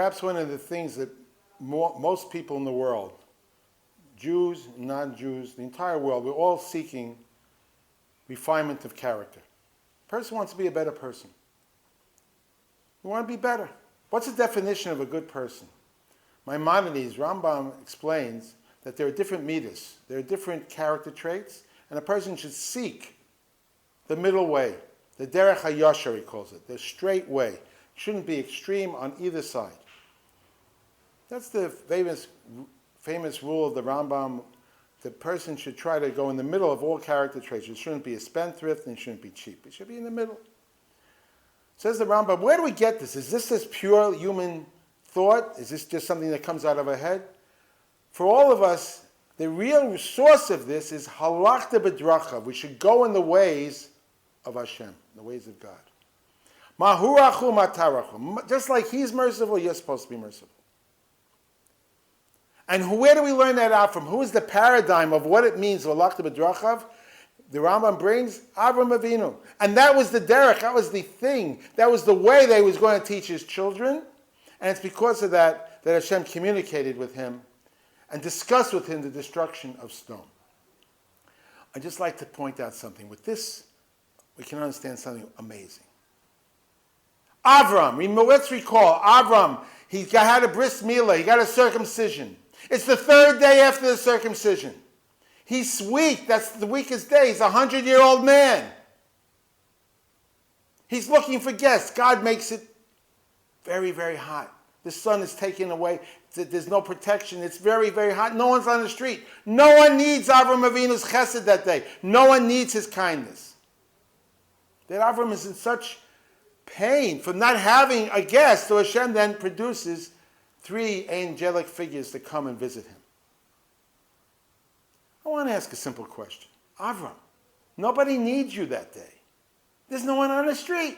Perhaps one of the things that most people in the world, Jews, non-Jews, the entire world, we're all seeking refinement of character. A person wants to be a better person. We want to be better. What's the definition of a good person? Maimonides, Rambam explains that there are different midas, there are different character traits, and a person should seek the middle way, the derech hayashar he calls it, the straight way. It shouldn't be extreme on either side. That's the famous rule of the Rambam. The person should try to go in the middle of all character traits. It shouldn't be a spendthrift and it shouldn't be cheap. It should be in the middle. Says the Rambam, where do we get this? Is this pure human thought? Is this just something that comes out of our head? For all of us, the real source of this is halachta b'drachav. We should go in the ways of Hashem, the ways of God. Mahurachu matarachu. Just like He's merciful, you're supposed to be merciful. And where do we learn that out from? Who is the paradigm of what it means, halachta b'drachav? The Rambam brings Avraham Avinu. And that was the derech, that was the thing, that was the way that He was going to teach His children. And it's because of that that Hashem communicated with him and discussed with him the destruction of stone. I'd just like to point out something. With this, we can understand something amazing. Avraham, let's recall, Avraham, he had a bris milah, he got a circumcision. It's the third day after the circumcision. He's weak, that's the weakest day. He's a 100-year-old man. He's looking for guests. God makes it very, very hot. The sun is taken away. There's no protection. It's very, very hot. No one's on the street. No one needs Avraham Avinu's chesed that day. No one needs his kindness. That Avraham is in such pain from not having a guest, so Hashem then produces 3 angelic figures to come and visit him. I want to ask a simple question. Avraham, nobody needs you that day. There's no one on the street.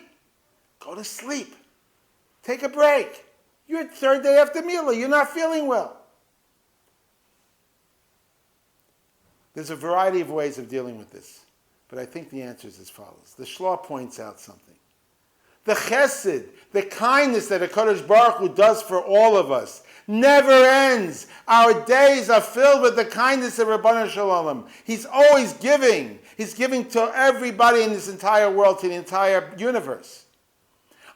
Go to sleep. Take a break. You're the third day after Milah. You're not feeling well. There's a variety of ways of dealing with this, but I think the answer is as follows. The Shloh points out something. The chesed, the kindness that HaKadosh Baruch Hu does for all of us, never ends. Our days are filled with the kindness of Rabbanu Shalom. He's always giving. He's giving to everybody in this entire world, to the entire universe.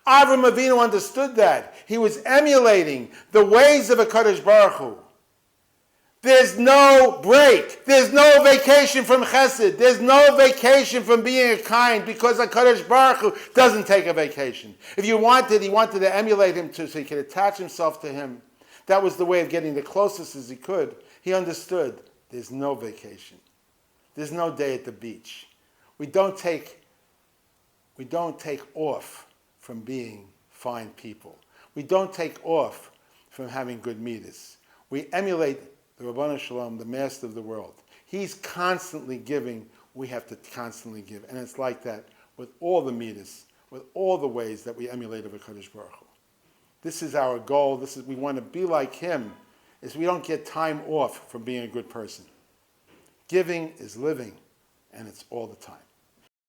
Avraham Avinu understood that. He was emulating the ways of HaKadosh Baruch Hu. There's no break. There's no vacation from chesed. There's no vacation from being kind because HaKadosh Baruch Hu doesn't take a vacation. If you wanted, he wanted to emulate him so he could attach himself to him. That was the way of getting the closest as he could. He understood there's no vacation. There's no day at the beach. We don't take off from being fine people. We don't take off from having good midas. We emulate the Rabbanu Shalom, the master of the world. He's constantly giving. We have to constantly give. And it's like that with all the midas, with all the ways that we emulate of HaKadosh Baruch Hu. This is our goal. We want to be like him, is we don't get time off from being a good person. Giving is living, and it's all the time.